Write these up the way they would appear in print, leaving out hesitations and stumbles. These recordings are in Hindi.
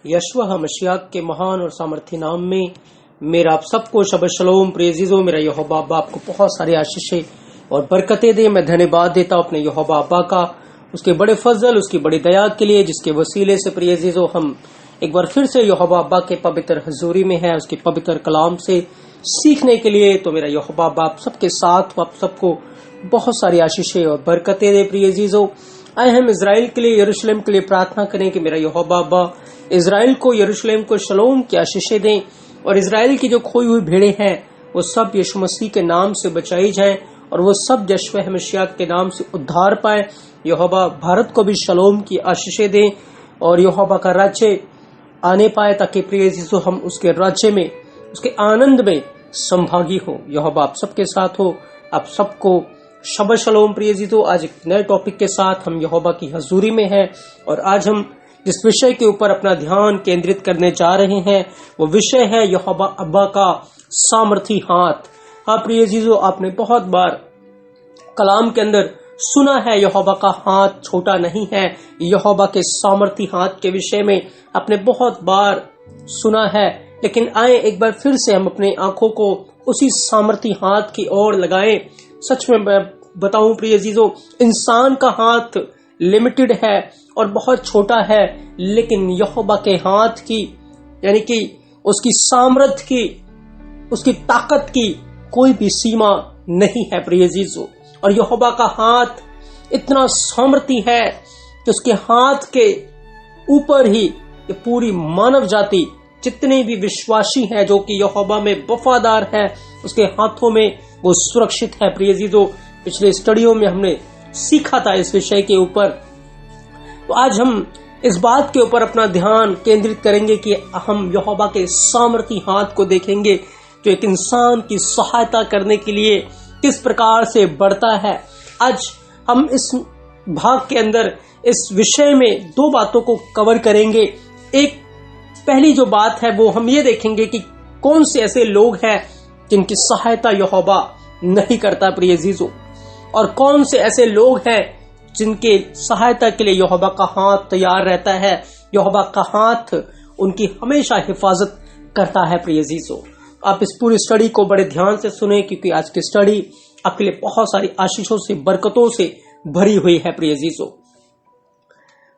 यशवा मशिया के महान और सामर्थ्य नाम में मेरा आप सबको शब शलोम। प्रेज़िज़ो, मेरा यहोवा अब्बा आपको बहुत सारी आशीषें और बरकतें दे। मैं धन्यवाद देता हूँ अपने यहोवा अब्बा का, उसके बड़े फजल, उसकी बड़ी दया के लिए, जिसके वसीले से प्रेज़िज़ो हम एक बार फिर से यहोवा अब्बा के पवित्र हजूरी में है, उसके पवित्र कलाम से सीखने के लिए। तो मेरा यहोवा अब्बा आप सबके साथ, आप सबको बहुत सारी आशीषें और बरकतें दे। प्रेज़िज़ो, आए हम इज़राइल के लिए, यरूशलेम के लिए प्रार्थना करें कि मेरा यहोवा अब्बा इज़राइल को, यरूशलेम को शलोम की आशीषें दें और इज़राइल की जो खोई हुई भेड़ें हैं वो सब यीशु मसीह के नाम से बचाई जाएं और वो सब यशवा मसीह के नाम से उद्धार पाए। यहोवा भारत को भी शलोम की आशीषें दें और यहोवा का राज्य आने पाए, ताकि प्रिय यीशु हम उसके राज्य में, उसके आनंद में संभागी हो। यहोवा आप सबके साथ हो, आप सबको शब शलोम। प्रिय यीशु, आज एक नए टॉपिक के साथ हम यहोवा की हजूरी में हैं और आज हम जिस विषय के ऊपर अपना ध्यान केंद्रित करने जा रहे हैं वो विषय है यहोवा अब्बा का सामर्थी हाथ। हाँ प्रिय यीशु, आपने बहुत बार कलाम के अंदर सुना है यहोवा का हाथ छोटा नहीं है। यहोवा के सामर्थी हाथ के विषय में आपने बहुत बार सुना है, लेकिन आए एक बार फिर से हम अपनी आंखों को उसी सामर्थी हाथ की ओर लगाएं। सच में मैं बताऊं प्रिय यीशु, इंसान का हाथ लिमिटेड है और बहुत छोटा है, लेकिन यहोवा के हाथ की, यानी कि उसकी सामर्थ की, उसकी ताकत की कोई भी सीमा नहीं है प्रिय यीशु। और यहोवा का हाथ इतना सामर्थी है कि उसके हाथ के ऊपर ही ये पूरी मानव जाति, जितने भी विश्वासी हैं जो कि यहोवा में वफादार हैं, उसके हाथों में वो सुरक्षित है प्रिय यीशु। पिछले स्टडियों में हमने सीखा था इस विषय के ऊपर। तो आज हम इस बात के ऊपर अपना ध्यान केंद्रित करेंगे कि हम यहोवा के सामर्थी हाथ को देखेंगे, जो एक इंसान की सहायता करने के लिए किस प्रकार से बढ़ता है। आज हम इस भाग के अंदर इस विषय में दो बातों को कवर करेंगे। एक पहली जो बात है वो हम ये देखेंगे कि कौन से ऐसे लोग हैं जिनकी सहायता यहोवा नहीं करता प्रिय यीशु, और कौन से ऐसे लोग हैं जिनके सहायता के लिए यहोवा का हाथ तैयार रहता है। यहोवा का हाथ उनकी हमेशा हिफाजत करता है प्रिय यीशु। आप इस पूरी स्टडी को बड़े ध्यान से सुने, क्योंकि आज की स्टडी आपके लिए बहुत सारी आशीषों से, बरकतों से भरी हुई है प्रिय यीशु।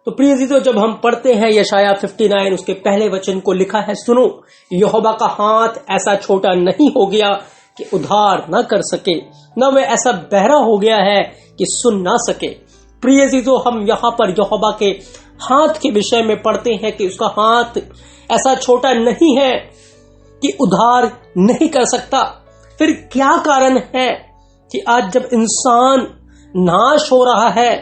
तो प्रिय यीशु, जब हम पढ़ते हैं यशाया 59 उसके पहले वचन को, लिखा है, सुनो, यहोवा का हाथ ऐसा छोटा नहीं हो गया कि उद्धार न कर सके, न वह ऐसा बहरा हो गया है कि सुन ना सके। प्रिय यीशु, हम यहाँ पर यहोवा के हाथ के विषय में पढ़ते हैं कि उसका हाथ ऐसा छोटा नहीं है कि उद्धार नहीं कर सकता। फिर क्या कारण है कि आज जब इंसान नाश हो रहा है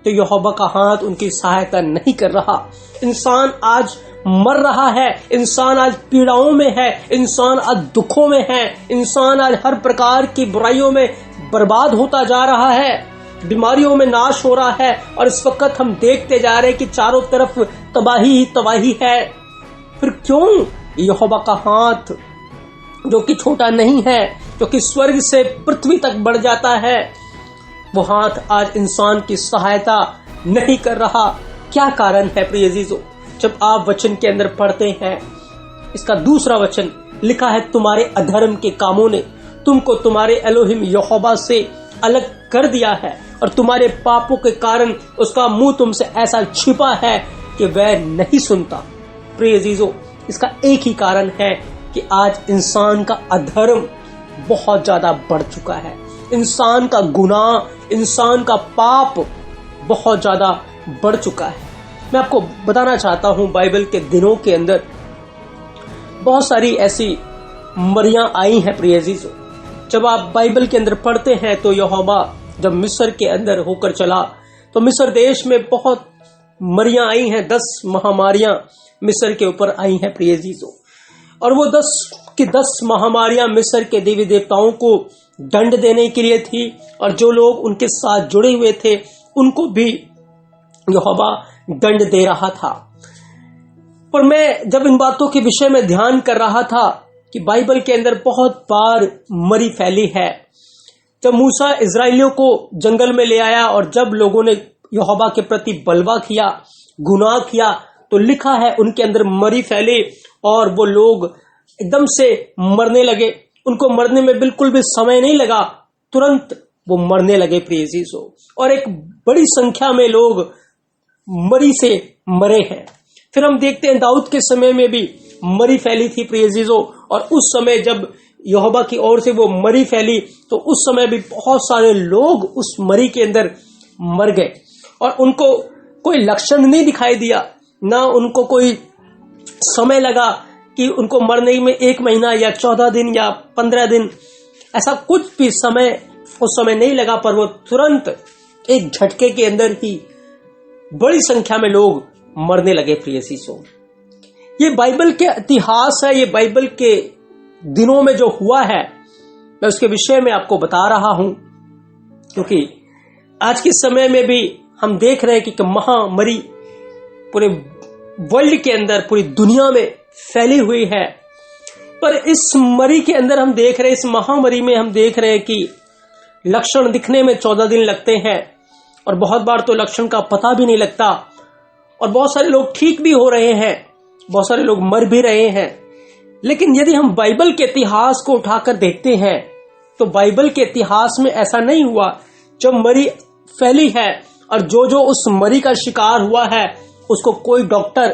तो यहोवा का हाथ उनकी सहायता नहीं कर रहा। इंसान आज मर रहा है, इंसान आज पीड़ाओं में है, इंसान आज दुखों में है, इंसान आज हर प्रकार की बुराइयों में बर्बाद होता जा रहा है, बीमारियों में नाश हो रहा है, और इस वक्त हम देखते जा रहे हैं कि चारों तरफ तबाही ही तबाही है। फिर क्यों यहोवा का हाथ, जो कि छोटा नहीं है, जो कि स्वर्ग से पृथ्वी तक बढ़ जाता है, वो हाथ आज इंसान की सहायता नहीं कर रहा? क्या कारण है प्रिय यीशु? जब आप वचन के अंदर पढ़ते हैं, इसका दूसरा वचन लिखा है, तुम्हारे अधर्म के कामों ने तुमको तुम्हारे एलोहिम यहोवा से अलग कर दिया है और तुम्हारे पापों के कारण उसका मुंह तुमसे ऐसा छिपा है कि वह नहीं सुनता। प्रिय यीशु, इसका एक ही कारण है कि आज इंसान का अधर्म बहुत ज्यादा बढ़ चुका है। इंसान का गुनाह, इंसान का पाप बहुत ज्यादा बढ़ चुका है। मैं आपको बताना चाहता हूं, बाइबल के दिनों के अंदर बहुत सारी ऐसी मरियां आई हैं प्रिय यीशु। जब आप बाइबल के अंदर पढ़ते हैं तो यहोवा जब मिस्र के अंदर होकर चला तो मिस्र देश में बहुत मरियां आई हैं। 10 महामारियां मिस्र के ऊपर आई हैं प्रिय यीशु, और वो 10 की 10 महामारियां मिस्र के देवी देवताओं को दंड देने के लिए थी, और जो लोग उनके साथ जुड़े हुए थे उनको भी यहोवा दंड दे रहा था। पर मैं जब इन बातों के विषय में ध्यान कर रहा था कि बाइबल के अंदर बहुत बार मरी फैली है। जब मूसा इजराइलियों को जंगल में ले आया और जब लोगों ने यहोवा के प्रति बलवा किया, गुनाह किया, तो लिखा है उनके अंदर मरी फैले और वो लोग एकदम से मरने लगे। उनको मरने में बिल्कुल भी समय नहीं लगा, तुरंत वो मरने लगे प्रिय जीसो। और एक बड़ी संख्या में लोग मरी से मरे हैं। फिर हम देखते हैं दाऊद के समय में भी मरी फैली थी प्रिय जीसो, और उस समय जब यहोवा की ओर से वो मरी फैली तो उस समय भी बहुत सारे लोग उस मरी के अंदर मर गए और उनको कोई लक्षण नहीं दिखाई दिया, ना उनको कोई समय लगा कि उनको मरने में 1 महीना या 14 दिन या 15 दिन, ऐसा कुछ भी समय उस समय नहीं लगा, पर वो तुरंत एक झटके के अंदर ही बड़ी संख्या में लोग मरने लगे प्रिय सीसो। ये बाइबल के इतिहास है, ये बाइबल के दिनों में जो हुआ है मैं उसके विषय में आपको बता रहा हूं, क्योंकि आज के समय में भी हम देख रहे हैं कि महामारी पूरे वर्ल्ड के अंदर, पूरी दुनिया में फैली हुई है। पर इस मरी के अंदर हम देख रहे हैं, इस महामारी में हम देख रहे हैं कि लक्षण दिखने में 14 दिन लगते हैं और बहुत बार तो लक्षण का पता भी नहीं लगता, और बहुत सारे लोग ठीक भी हो रहे हैं, बहुत सारे लोग मर भी रहे हैं। लेकिन यदि हम बाइबल के इतिहास को उठाकर देखते हैं तो बाइबल के इतिहास में ऐसा नहीं हुआ। जब मरी फैली है और जो जो उस मरी का शिकार हुआ है उसको कोई डॉक्टर,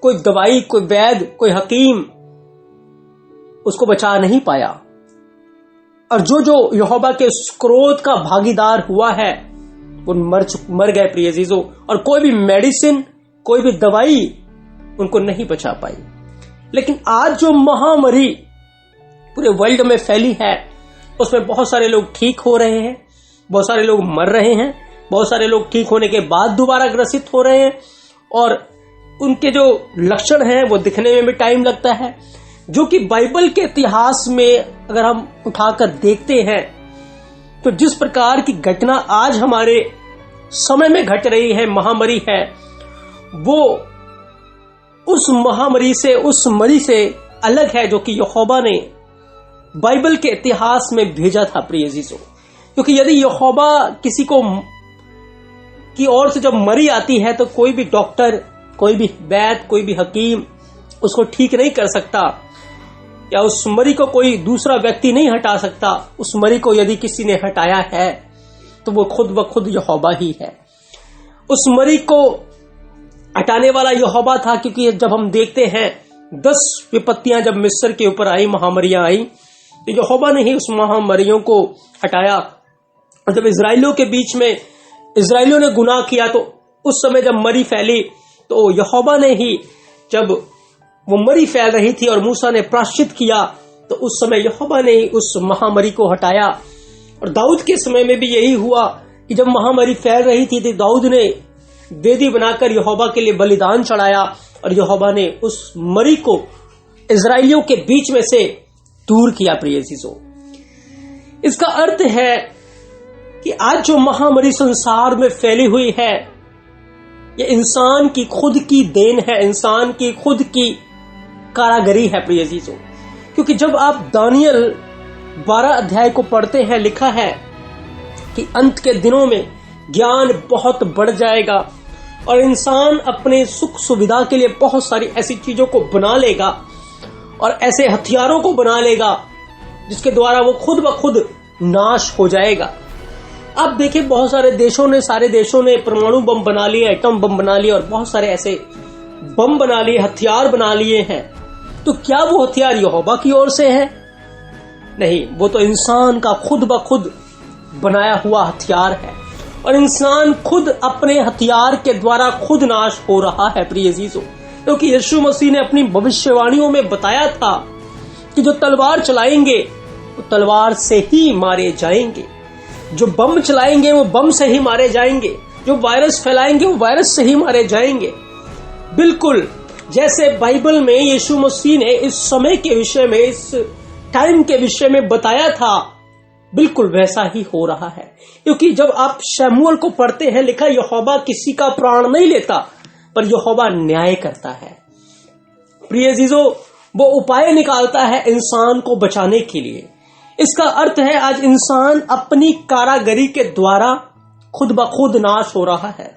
कोई दवाई, कोई वैद्य, कोई हकीम उसको बचा नहीं पाया, और जो जो यहोवा के क्रोध का भागीदार हुआ है वो मर गए प्रिय अजीजों, और कोई भी मेडिसिन, कोई भी दवाई उनको नहीं बचा पाई। लेकिन आज जो महामारी पूरे वर्ल्ड में फैली है उसमें बहुत सारे लोग ठीक हो रहे हैं, बहुत सारे लोग मर रहे हैं, बहुत सारे लोग ठीक होने के बाद दोबारा ग्रसित हो रहे हैं, और उनके जो लक्षण हैं वो दिखने में भी टाइम लगता है, जो कि बाइबल के इतिहास में अगर हम उठाकर देखते हैं तो जिस प्रकार की घटना आज हमारे समय में घट रही है, महामारी है, वो उस महामारी से, उस मरी से अलग है जो कि यहोवा ने बाइबल के इतिहास में भेजा था प्रिय अजीजों। क्योंकि यदि यहोवा किसी को की ओर से जब मरी आती है तो कोई भी डॉक्टर, कोई भी वैद्य, कोई भी हकीम उसको ठीक नहीं कर सकता, या उस मरी को कोई दूसरा व्यक्ति नहीं हटा सकता। उस मरी को यदि किसी ने हटाया है तो वो खुद ब खुद यहोवा ही है। उस मरी को हटाने वाला यहोवा था, क्योंकि जब हम देखते हैं 10 विपत्तियां जब मिस्र के ऊपर आई, महामारियां आई, तो यहोवा ने ही उस महामारियों को हटाया। और जब इजराइलियों के बीच में इजराइलियों ने गुनाह किया तो उस समय जब मरी फैली तो यहोवा ने ही, जब वो मरी फैल रही थी और मूसा ने प्रायश्चित किया तो उस समय यहोवा ने ही उस महामारी को हटाया। और दाऊद के समय में भी यही हुआ कि जब महामारी फैल रही थी तो दाऊद ने वेदी बनाकर यहोवा के लिए बलिदान चढ़ाया और यहोवा ने उस मरी को इजराइलियों के बीच में से दूर किया प्रिय अजीजों। इसका अर्थ है कि आज जो महामारी संसार में फैली हुई है ये इंसान की खुद की देन है, इंसान की खुद की कारागरी है प्रिय अजीजों। क्योंकि जब आप दानियल 12 अध्याय को पढ़ते हैं, लिखा है कि अंत के दिनों में ज्ञान बहुत बढ़ जाएगा और इंसान अपने सुख सुविधा के लिए बहुत सारी ऐसी चीजों को बना लेगा और ऐसे हथियारों को बना लेगा जिसके द्वारा वो खुद ब खुद नाश हो जाएगा। आप देखें बहुत सारे देशों ने, सारे देशों ने परमाणु बम बना लिए, एटम बम बना लिए और बहुत सारे ऐसे बम बना लिए, हथियार बना लिए हैं। तो क्या वो हथियार यहोवा की ओर से है? नहीं, वो तो इंसान का खुद ब खुद बनाया हुआ हथियार है और इंसान खुद अपने हथियार के द्वारा खुद नाश हो रहा है प्रिय अजीजों। क्योंकि यीशु मसीह ने अपनी भविष्यवाणियों में बताया था कि जो तलवार चलाएंगे वो तलवार से ही मारे जाएंगे, जो बम चलाएंगे वो बम से ही मारे जाएंगे, जो वायरस फैलाएंगे वो वायरस से ही मारे जाएंगे। बिल्कुल जैसे बाइबल में यीशु मसीह ने इस समय के विषय में, इस टाइम के विषय में बताया था, बिल्कुल वैसा ही हो रहा है। क्योंकि जब आप शमूएल को पढ़ते हैं, लिखा यहोवा किसी का प्राण नहीं लेता पर यहोवा न्याय करता है। प्रिय अजीजों, वो उपाय निकालता है इंसान को बचाने के लिए। इसका अर्थ है आज इंसान अपनी कारागरी के द्वारा खुद ब खुद नाश हो रहा है।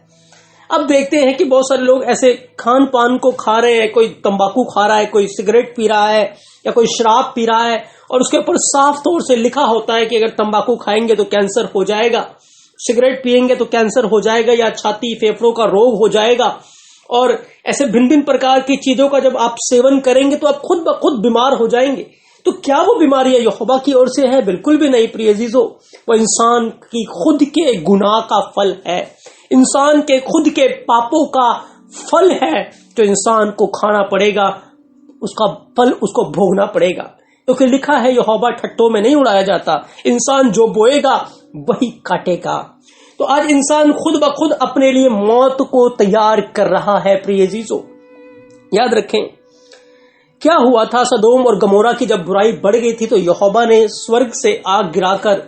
अब देखते हैं कि बहुत सारे लोग ऐसे खान पान को खा रहे हैं, कोई तंबाकू खा रहा है, कोई सिगरेट पी रहा है या कोई शराब पी रहा है, और उसके ऊपर साफ तौर से लिखा होता है कि अगर तंबाकू खाएंगे तो कैंसर हो जाएगा, सिगरेट पिएंगे तो कैंसर हो जाएगा, या छाती फेफड़ों का रोग हो जाएगा। और ऐसे भिन्न भिन्न प्रकार की चीजों का जब आप सेवन करेंगे तो आप खुद ब खुद बीमार हो जाएंगे। तो क्या वो बीमारी यहोवा की ओर से है? बिल्कुल भी नहीं प्रिय अजीजों, वो इंसान की खुद के गुनाह का फल है, इंसान के खुद के पापों का फल है, जो इंसान को खाना पड़ेगा, उसका फल उसको भोगना पड़ेगा। क्योंकि लिखा है यहोवा ठट्टों में नहीं उड़ाया जाता, इंसान जो बोएगा वही काटेगा। तो आज इंसान खुद ब खुद अपने लिए मौत को तैयार कर रहा है प्रिय अजीजों। याद रखें क्या हुआ था, सदोम और गमोरा की जब बुराई बढ़ गई थी तो यहोवा ने स्वर्ग से आग गिराकर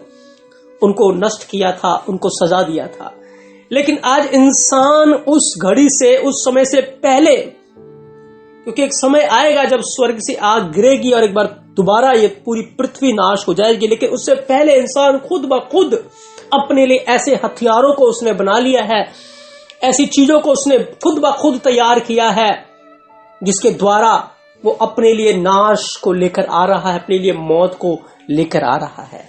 उनको नष्ट किया था, उनको सजा दिया था। लेकिन आज इंसान उस घड़ी से, उस समय से पहले, क्योंकि एक समय आएगा जब स्वर्ग से आग गिरेगी और एक बार दोबारा ये पूरी पृथ्वी नाश हो जाएगी, लेकिन उससे पहले इंसान खुद ब खुद अपने लिए ऐसे हथियारों को उसने बना लिया है, ऐसी चीजों को उसने खुद ब खुद तैयार किया है जिसके द्वारा वो अपने लिए नाश को लेकर आ रहा है, अपने लिए मौत को लेकर आ रहा है।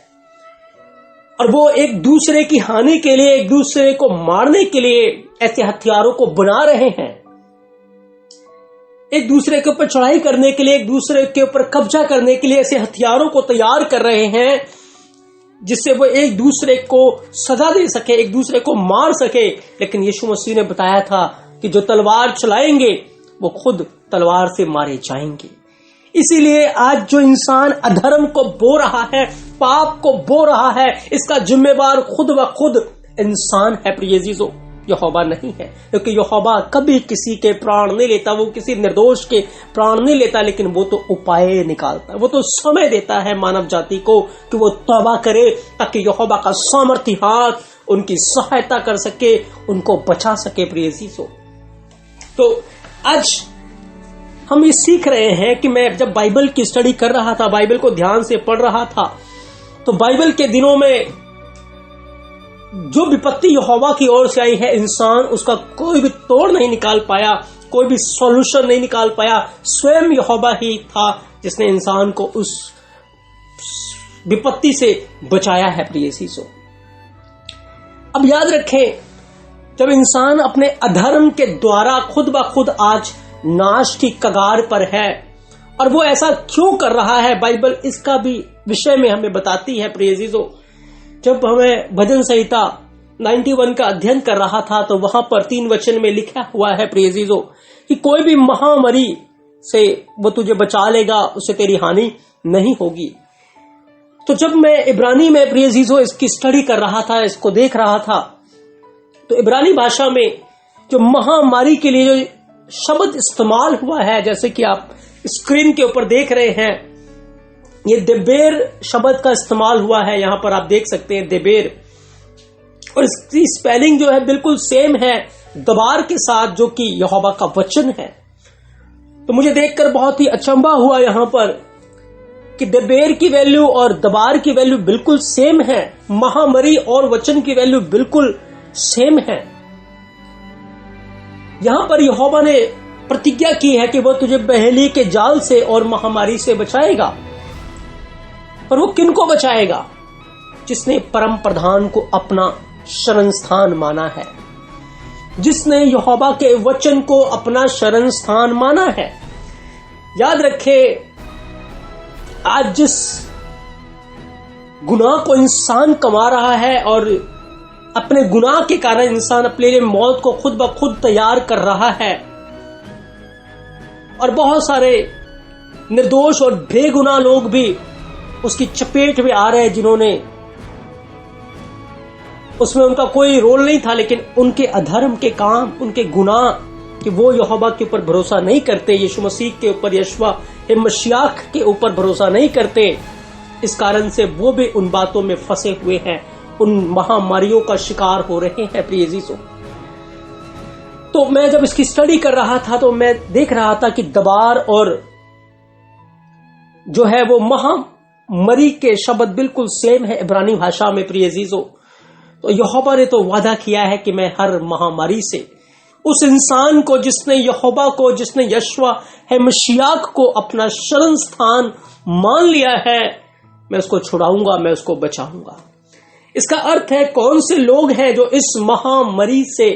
और वो एक दूसरे की हानि के लिए, एक दूसरे को मारने के लिए ऐसे हथियारों को बना रहे हैं, एक दूसरे के ऊपर चढ़ाई करने के लिए, एक दूसरे के ऊपर कब्जा करने के लिए ऐसे हथियारों को तैयार कर रहे हैं जिससे वो एक दूसरे को सजा दे सके, एक दूसरे को मार सके। लेकिन यीशु मसीह ने बताया था कि जो तलवार चलाएंगे वो खुद तलवार से मारे जाएंगे। इसीलिए आज जो इंसान अधर्म को बो रहा है, पाप को बो रहा है, इसका जिम्मेवार खुद ब खुद इंसान है प्रिय अजीजों, यहोवा नहीं है। क्योंकि यहोवा कभी किसी के प्राण नहीं लेता, वो किसी निर्दोष के प्राण नहीं लेता, लेकिन वो तो उपाय निकालता है, वो तो समय देता है मानव जाति को कि वो तौबा करे, ताकि यहोवा का सामर्थी हाथ उनकी सहायता कर सके, उनको बचा सके प्रिय अजीजों। तो आज हम ये सीख रहे हैं कि मैं जब बाइबल की स्टडी कर रहा था, बाइबल को ध्यान से पढ़ रहा था, तो बाइबल के दिनों में जो विपत्ति यहोवा की ओर से आई है, इंसान उसका कोई भी तोड़ नहीं निकाल पाया, कोई भी सॉल्यूशन नहीं निकाल पाया। स्वयं यहोवा ही था जिसने इंसान को उस विपत्ति से बचाया है प्रिय अजीजों। अब याद रखें, जब इंसान अपने अधर्म के द्वारा खुद ब खुद आज नाश की कगार पर है, और वो ऐसा क्यों कर रहा है, बाइबल इसका भी विषय में हमें बताती है प्रिय अजीजों। जब हमें भजन संहिता 91 का अध्ययन कर रहा था तो वहां पर 3 वचन में लिखा हुआ है प्रिय अजीजों कि कोई भी महामारी से वो तुझे बचा लेगा, उससे तेरी हानि नहीं होगी। तो जब मैं इब्रानी में प्रिय अजीजों इसकी स्टडी कर रहा था, इसको देख रहा था, तो इब्रानी भाषा में जो महामारी के लिए जो शब्द इस्तेमाल हुआ है, जैसे कि आप स्क्रीन के ऊपर देख रहे हैं, ये देबेर शब्द का इस्तेमाल हुआ है, यहां पर आप देख सकते हैं देबेर, और इसकी स्पेलिंग जो है बिल्कुल सेम है दबार के साथ, जो कि यहोवा का वचन है। तो मुझे देखकर बहुत ही अचंभा हुआ यहां पर कि देबेर की वैल्यू और दबार की वैल्यू बिल्कुल सेम है, महामारी और वचन की वैल्यू बिल्कुल सेम है। यहां पर यहोवा ने प्रतिज्ञा की है कि वो तुझे बहेली के जाल से और महामारी से बचाएगा। पर वो किनको बचाएगा? जिसने परम प्रधान को अपना शरण स्थान माना है, जिसने यहोवा के वचन को अपना शरण स्थान माना है। याद रखे, आज जिस गुनाह को इंसान कमा रहा है और अपने गुनाह के कारण इंसान अपने लिए मौत को खुद ब खुद तैयार कर रहा है, और बहुत सारे निर्दोष और बेगुनाह लोग भी उसकी चपेट में आ रहे हैं, जिन्होंने उसमें उनका कोई रोल नहीं था, लेकिन उनके अधर्म के काम, उनके गुनाह, कि वो यहोवा के ऊपर भरोसा नहीं करते, यीशु मसीह के ऊपर, यशवा मसीह के ऊपर भरोसा नहीं करते, इस कारण से वो भी उन बातों में फंसे हुए हैं, उन महामारियों का शिकार हो रहे हैं प्रिय अजीजों। तो मैं जब इसकी स्टडी कर रहा था तो मैं देख रहा था कि दबार और जो है वो महामारी के शब्द बिल्कुल सेम है इब्रानी भाषा में प्रिय अजीजों। तो यहोवा ने तो वादा किया है कि मैं हर महामारी से, उस इंसान को जिसने यहोवा को, जिसने यशवा है मशीयाक को अपना शरण स्थान मान लिया है, मैं उसको छुड़ाऊंगा, मैं उसको बचाऊंगा। इसका अर्थ है कौन से लोग हैं जो इस महामारी से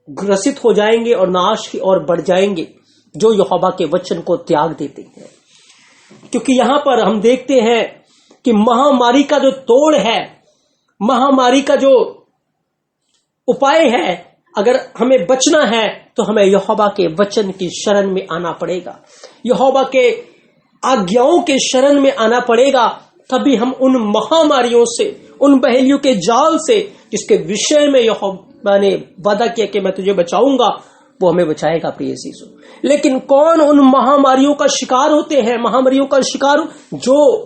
ग्रसित हो जाएंगे और नाश की ओर बढ़ जाएंगे, जो यहोवा के वचन को त्याग देते हैं। क्योंकि यहां पर हम देखते हैं कि महामारी का जो तोड़ है, महामारी का जो उपाय है, अगर हमें बचना है तो हमें यहोवा के वचन की शरण में आना पड़ेगा, यहोवा के आज्ञाओं के शरण में आना पड़ेगा। तभी हम उन महामारियों से, उन बहेलियों के जाल से, जिसके विषय में यहोवा ने वादा किया कि मैं तुझे बचाऊंगा, वो हमें बचाएगा प्रिय यीशु। लेकिन कौन उन महामारियों का शिकार होते हैं? महामारियों का शिकार जो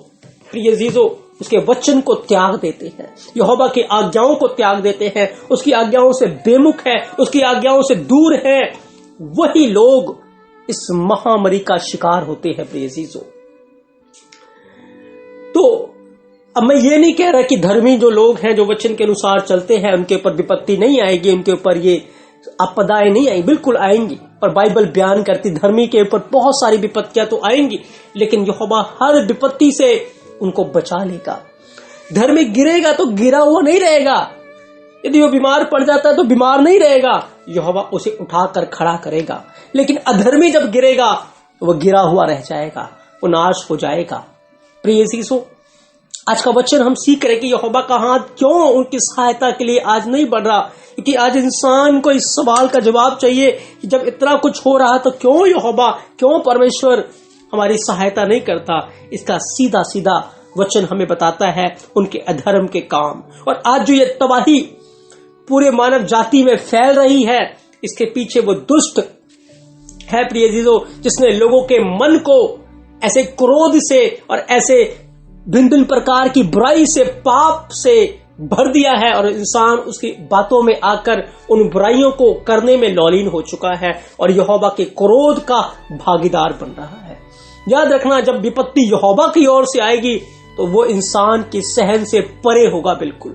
प्रिय यीशु उसके वचन को त्याग देते हैं, यहोवा की आज्ञाओं को त्याग देते हैं, उसकी आज्ञाओं से बेमुख है, उसकी आज्ञाओं से दूर है, वही लोग इस महामारी का शिकार होते हैं प्रिय यीशु। तो अब मैं ये नहीं कह रहा कि धर्मी जो लोग हैं, जो वचन के अनुसार चलते हैं, उनके ऊपर विपत्ति नहीं आएगी, उनके ऊपर ये आपदाएं नहीं आएंगी, बिल्कुल आएंगी। और बाइबल बयान करती धर्मी के ऊपर बहुत सारी विपत्तियां तो आएंगी, लेकिन यहोवा हर विपत्ति से उनको बचा लेगा। धर्मी गिरेगा तो गिरा हुआ नहीं रहेगा, यदि वो बीमार पड़ जाता है तो बीमार नहीं रहेगा, यहोवा उसे उठाकर खड़ा करेगा। लेकिन अधर्मी जब गिरेगा तो वो गिरा हुआ रह जाएगा, वो नाश हो जाएगा। प्रिय यीशु, आज का वचन हम सीख रहे कि यहोवा का हाथ क्यों उनकी सहायता के लिए आज नहीं बढ़ रहा, क्योंकि आज इंसान को इस सवाल का जवाब चाहिए कि जब इतना कुछ हो रहा तो क्यों यहोवा, क्यों परमेश्वर हमारी सहायता नहीं करता। इसका सीधा सीधा वचन हमें बताता है उनके अधर्म के काम। और आज जो ये तबाही पूरे मानव जाति में फैल रही है, इसके पीछे वो दुष्ट है प्रिय यीशु, जिसने लोगों के मन को ऐसे क्रोध से और ऐसे भिन्न भिन्न प्रकार की बुराई से, पाप से भर दिया है, और इंसान उसकी बातों में आकर उन बुराइयों को करने में लौलीन हो चुका है और यहोवा के क्रोध का भागीदार बन रहा है। याद रखना, जब विपत्ति यहोवा की ओर से आएगी तो वो इंसान की सहन से परे होगा बिल्कुल।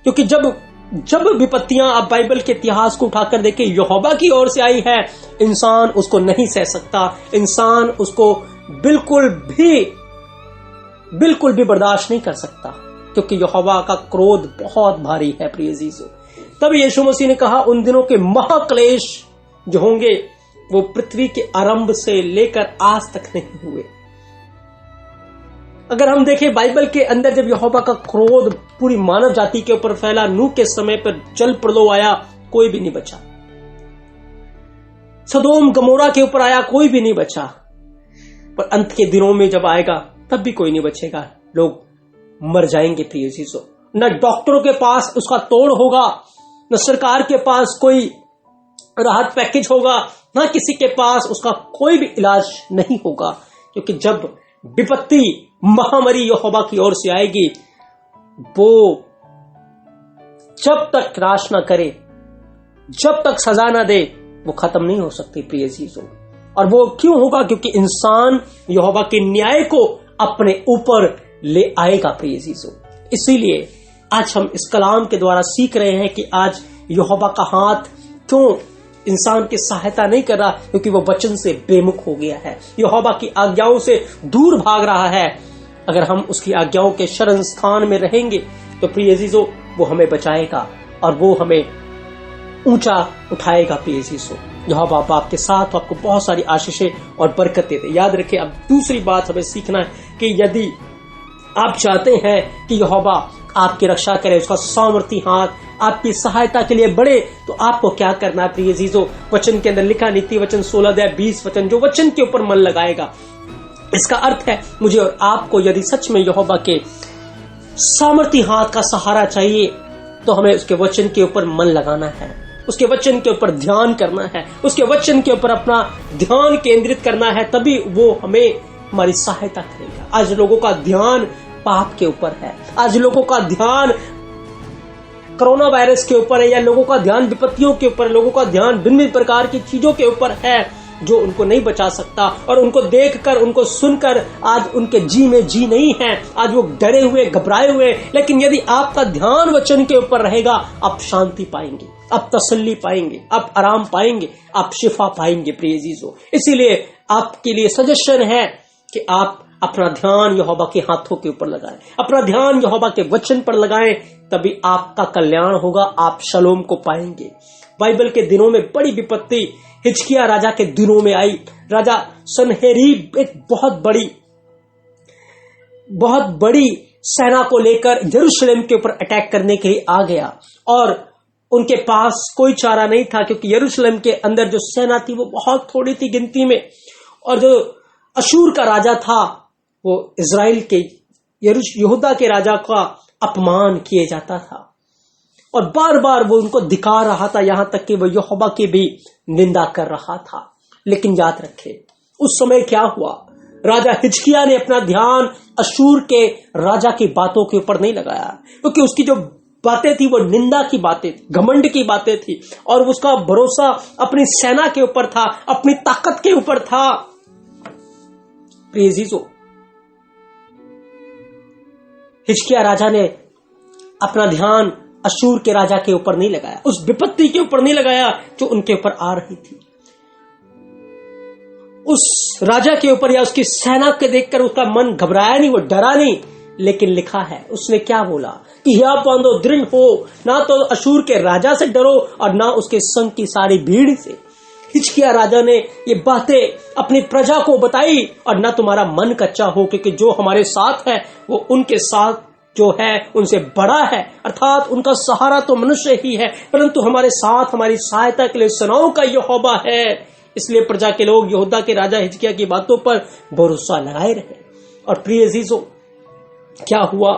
क्योंकि जब विपत्तियां आप बाइबल के इतिहास को उठाकर देखें, यहोवा की ओर से आई है, इंसान उसको नहीं सह सकता, इंसान उसको बिल्कुल भी बर्दाश्त नहीं कर सकता, क्योंकि यहोवा का क्रोध बहुत भारी है प्रिय यीशु। तब यीशु मसीह ने कहा उन दिनों के महाक्लेश जो होंगे वो पृथ्वी के आरंभ से लेकर आज तक नहीं हुए। अगर हम देखें बाइबल के अंदर, जब यहोवा का क्रोध पूरी मानव जाति के ऊपर फैला, नूह के समय पर जल प्रलय आया, कोई भी नहीं बचा। सदोम गमोरा के ऊपर आया, कोई भी नहीं बचा। पर अंत के दिनों में जब आएगा तब भी कोई नहीं बचेगा, लोग मर जाएंगे प्रिय यीशु। न डॉक्टरों के पास उसका तोड़ होगा, न सरकार के पास कोई राहत पैकेज होगा, न किसी के पास उसका कोई भी इलाज नहीं होगा। क्योंकि जब विपत्ति, महामारी यहोवा की ओर से आएगी, वो जब तक नाश ना करे, जब तक सजा ना दे, वो खत्म नहीं हो सकती प्रिय यीशु। और वो क्यों होगा? क्योंकि इंसान यहोवा के न्याय को अपने ऊपर ले आएगा प्रिय यीशु। इसीलिए आज हम इस कलाम के द्वारा सीख रहे हैं कि आज यहोवा का हाथ क्यों इंसान की सहायता नहीं कर रहा, क्योंकि वो वचन से बेमुख हो गया है, यहोवा की आज्ञाओं से दूर भाग रहा है। अगर हम उसकी आज्ञाओं के शरण स्थान में रहेंगे तो प्रिय यीशु वो हमें बचाएगा और वो हमें ऊंचा उठाएगा प्रिय यीशु। यहोवा आपके साथ, आपको बहुत सारी आशीषें और बरकतें दे। याद रखें, अब दूसरी बात हमें सीखना है कि यदि आप चाहते हैं कि यहोवा आपकी रक्षा करे, उसका सामर्थी हाथ आपकी सहायता के लिए बढ़े, तो आपको क्या करना है प्रिय यीशु? वचन के अंदर लिखा, नीति वचन 16:20 वचन, जो वचन के ऊपर मन लगाएगा। इसका अर्थ है मुझे और आपको यदि सच में यहोवा के सामर्थी हाथ का सहारा चाहिए तो हमें उसके वचन के ऊपर मन लगाना है, उसके वचन के ऊपर ध्यान करना है, उसके वचन के ऊपर अपना ध्यान केंद्रित करना है, तभी वो हमें हमारी सहायता करेगा। आज लोगों का ध्यान पाप के ऊपर है, आज लोगों का ध्यान कोरोना वायरस के ऊपर है, या लोगों का ध्यान विपत्तियों के ऊपर, लोगों का ध्यान भिन्न भिन्न प्रकार की चीजों के ऊपर है। जो उनको नहीं बचा सकता, और उनको देखकर, उनको सुनकर आज उनके जी में जी नहीं है, आज वो डरे हुए, घबराए हुए। लेकिन यदि आपका ध्यान वचन के ऊपर रहेगा, आप शांति पाएंगे, आप तसल्ली पाएंगे, आप आराम पाएंगे, आप शिफा पाएंगे प्रिय अजीजों। इसीलिए आपके लिए सजेशन है कि आप अपना ध्यान यहोवा के हाथों के ऊपर लगाएं, अपना ध्यान यहोवा के वचन पर लगाएं, तभी आपका कल्याण होगा, आप शलोम को पाएंगे। बाइबल के दिनों में बड़ी विपत्ति हिजकिय्याह राजा के दिनों में आई। राजा सनहेरीब एक बहुत बड़ी सेना को लेकर यरूशलेम के ऊपर अटैक करने के लिए आ गया, और उनके पास कोई चारा नहीं था, क्योंकि यरूशलेम के अंदर जो सेना थी वो बहुत थोड़ी थी गिनती में, और जो अशूर का राजा था वो इजराइल के यहूदा के राजा का अपमान किए जाता था, और बार बार वो उनको दिखा रहा था, यहां तक कि वो यहोवा की भी निंदा कर रहा था। लेकिन याद रखे उस समय क्या हुआ, राजा हिजकिय्याह ने अपना ध्यान अशूर के राजा की बातों के ऊपर नहीं लगाया, क्योंकि उसकी जो बातें थी वो निंदा की बातें, घमंड की बातें थी, और उसका भरोसा अपनी सेना के ऊपर था, अपनी ताकत के ऊपर था। प्रिय अजीजों, हिजकिय्याह राजा ने अपना ध्यान अशूर के राजा के ऊपर नहीं लगाया, उस विपत्ति के ऊपर नहीं लगाया जो उनके ऊपर आ रही थी, उस राजा के ऊपर या उसकी सेना के देखकर उसका मन घबराया नहीं, वो डरा नहीं। लेकिन लिखा है, उसने क्या बोला कि हिया बांधो, दृढ़ हो, ना तो अशूर के राजा से डरो और ना उसके संग की सारी भीड़ से। हिजकिय्याह राजा ने ये बातें अपनी प्रजा को बताई, और ना तुम्हारा मन कच्चा हो, क्योंकि जो हमारे साथ है वो उनके साथ जो है उनसे बड़ा है, अर्थात उनका सहारा तो मनुष्य ही है, परंतु हमारे साथ हमारी सहायता के लिए सेनाओं का यहोवा है। इसलिए प्रजा के लोग यहूदा के राजा हिजकिय्याह की बातों पर भरोसा लगाए रहे। और प्रिय अजीजों, क्या हुआ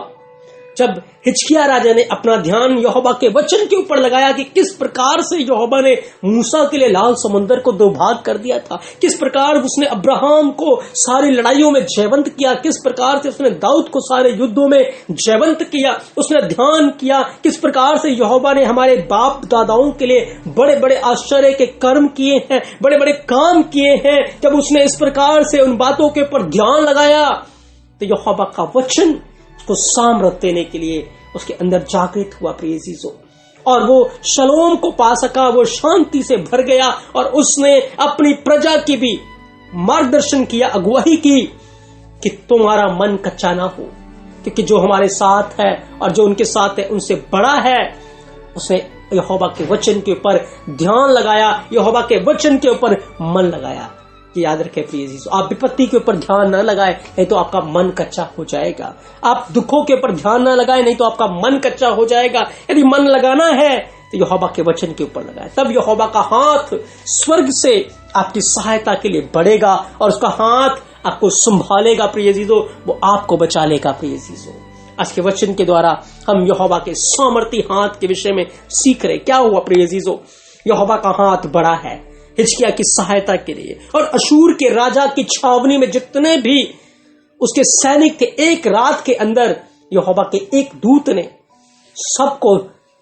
जब हिजकिय्याह राजा ने अपना ध्यान यहोवा के वचन के ऊपर लगाया कि किस प्रकार से यहोवा ने मूसा के लिए लाल समुद्र को दो भाग कर दिया था, किस प्रकार उसने अब्राहम को सारी लड़ाइयों में जयवंत किया, किस प्रकार से उसने दाऊद को सारे युद्धों में जयवंत किया, उसने ध्यान किया किस प्रकार से यहोवा ने हमारे बाप दादाओं के लिए बड़े बड़े आश्चर्य के कर्म किए हैं, बड़े बड़े काम किए हैं। जब उसने इस प्रकार से उन बातों के ऊपर ध्यान लगाया तो यहोवा का वचन उसको सामर्थ देने के लिए उसके अंदर जागृत हुआ प्रिय अजीजों, और वो शलोम को पा सका, वो शांति से भर गया, और उसने अपनी प्रजा की भी मार्गदर्शन किया, अगुवाई की कि तुम्हारा मन कच्चा ना हो, क्योंकि जो हमारे साथ है और जो उनके साथ है उनसे बड़ा है। उसने यहोवा के वचन के ऊपर ध्यान लगाया, यहोवा के वचन के ऊपर मन लगाया। कि याद रखें प्रिय अजीजों, आप विपत्ति के ऊपर ध्यान न लगाए, नहीं तो आपका मन कच्चा हो जाएगा। आप दुखों के ऊपर ध्यान न लगाए, नहीं तो आपका मन कच्चा हो जाएगा। यदि मन लगाना है तो यहोवा के वचन के ऊपर लगाए, तब यहोवा का हाथ स्वर्ग से आपकी सहायता के लिए बढ़ेगा, और उसका हाथ आपको संभालेगा प्रिय अजीजों, वो आपको बचा लेगा प्रिय अजीजों। आज के वचन के द्वारा हम यहोवा के सामर्थी हाथ के विषय में सीख रहे। क्या हुआ प्रिय अजीजों, यहोवा का हाथ बड़ा है हिजकिय्याह की सहायता के लिए, और अशूर के राजा की छावनी में जितने भी उसके सैनिक थे, एक रात के अंदर यहोवा के एक दूत ने सबको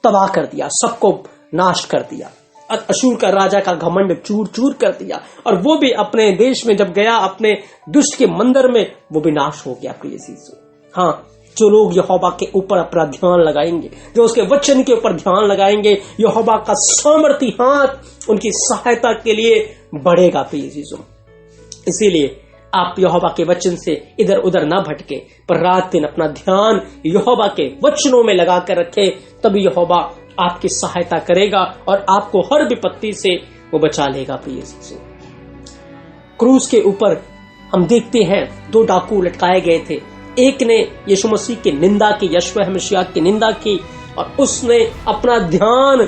तबाह कर दिया, सबको नाश कर दिया, अशूर का राजा का घमंड चूर चूर कर दिया, और वो भी अपने देश में जब गया, अपने दुष्ट के मंदिर में, वो भी नाश हो गया प्रिय अजीजों। हाँ, जो लोग यहोवा के ऊपर अपना ध्यान लगाएंगे, जो उसके वचन के ऊपर ध्यान लगाएंगे, यहोवा का सामर्थी हाथ उनकी सहायता के लिए बढ़ेगा प्रिय अजीजों। इसीलिए आप यहोवा के वचन से इधर उधर ना भटके, पर रात दिन अपना ध्यान यहोवा के वचनों में लगा कर रखे, तभी यहोवा आपकी सहायता करेगा और आपको हर विपत्ति से वो बचा लेगा प्रिय अजीजों। क्रूस के ऊपर हम देखते हैं 2 डाकू लटकाए गए थे। एक ने यीशु मसीह की निंदा की, यशुआ मसीह की निंदा की, और उसने अपना ध्यान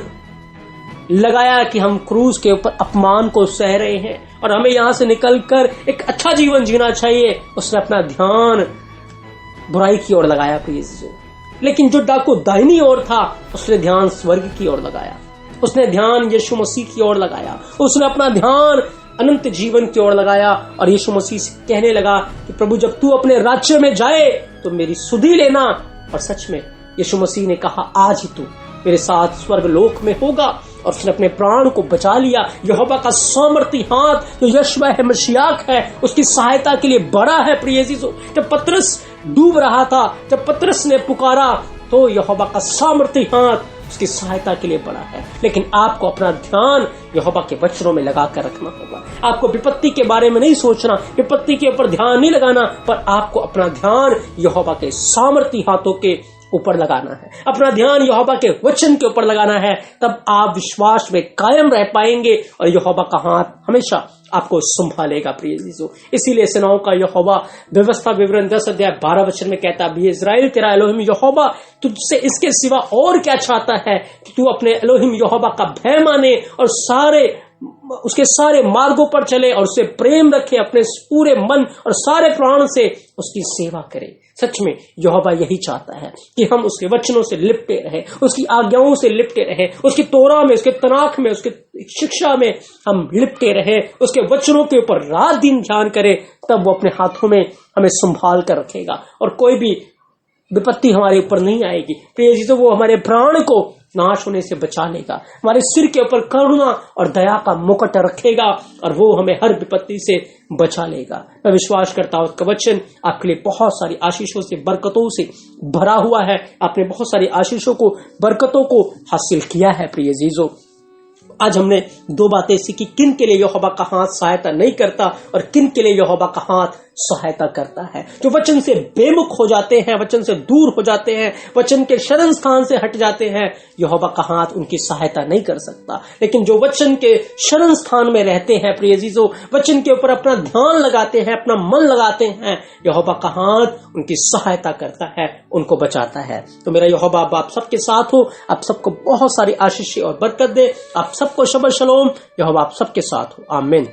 लगाया कि हम क्रूस के ऊपर अपमान को सह रहे हैं और हमें यहां से निकलकर एक अच्छा जीवन जीना चाहिए। उसने अपना ध्यान बुराई की ओर लगाया प्रिय अजीजों। लेकिन जो डाकू दाहिनी ओर था, उसने ध्यान स्वर्ग की ओर लगाया, उसने ध्यान यीशु मसीह की ओर लगाया, उसने अपना ध्यान अनंत जीवन की ओर लगाया, और यीशु मसीह से कहने लगा कि प्रभु जब तू अपने राज्य में जाए तो मेरी सुधि लेना। और सच में यीशु मसीह ने कहा, आज ही तू मेरे साथ स्वर्ग लोक में होगा। और उसने अपने प्राण को बचा लिया। यहोवा का सामर्थी हाथ जो यशवा है, मशीयाक है, उसकी सहायता के लिए बड़ा है। प्रिय अजीजों, जब पतरस डूब रहा था, जब पतरस ने पुकारा, तो यहोवा का सामर्थी हाथ उसकी सहायता के लिए बड़ा है। लेकिन आपको अपना ध्यान यहोवा के वचनों में लगा कर रखना होगा। आपको विपत्ति के बारे में नहीं सोचना, विपत्ति के ऊपर ध्यान नहीं लगाना, पर आपको अपना ध्यान यहोवा के सामर्थी हाथों के ऊपर लगाना है, अपना ध्यान यहोवा के वचन के ऊपर लगाना है। तब आप विश्वास में कायम रह पाएंगे और यहोवा का हाथ हमेशा आपको संभालेगा। प्रिय अजीजों, इसीलिए सेनाओं का यहोवा व्यवस्था विवरण 10:12 में कहता है, इस्राएल तेरा एलोहिम यहोवा तुझसे इसके सिवा और क्या चाहता है कि तू अपने एलोहिम यहोवा का भय माने और उसके सारे मार्गों पर चले और उसे प्रेम रखे, अपने पूरे मन और सारे प्राण से उसकी सेवा करे। सच में यहोवा यही चाहता है कि हम उसके वचनों से लिपटे रहे, उसकी आज्ञाओं से लिपटे रहे, उसकी तोरा में, उसके तनाख में, उसके शिक्षा में हम लिपटे रहे, उसके वचनों के ऊपर रात दिन ध्यान करें। तब वो अपने हाथों में हमें संभाल कर रखेगा और कोई भी विपत्ति हमारे ऊपर नहीं आएगी। प्रिय अजीजों, वो हमारे प्राण को नाश होने से बचा लेगा, हमारे सिर के ऊपर करुणा और दया का मुकुट रखेगा और वो हमें हर विपत्ति से बचा लेगा। मैं विश्वास करता हूं उसका वचन आपके लिए बहुत सारी आशीषों से, बरकतों से भरा हुआ है। आपने बहुत सारी आशीषों को, बरकतों को हासिल किया है। प्रिय अजीजों, आज हमने 2 बातें सीखी, किन के लिए यहोवा का हाथ सहायता नहीं करता और किन के लिए यहोवा का हाथ सहायता करता है। जो वचन से बेमुख हो जाते हैं, वचन से दूर हो जाते हैं, वचन के शरण स्थान से हट जाते हैं, यहोवा का हाथ उनकी सहायता नहीं कर सकता। लेकिन जो वचन के शरण स्थान में रहते हैं, प्रिय अजीजों, वचन के ऊपर अपना ध्यान लगाते हैं, अपना मन लगाते हैं, यहोवा का हाथ उनकी सहायता करता है, उनको बचाता है। तो मेरा यहोवा आप सबके साथ हो, आप सबको बहुत सारी आशीष और बरकत दे। आप सबको शबह शलोम। यहोवा आप सबके साथ हो। आमीन।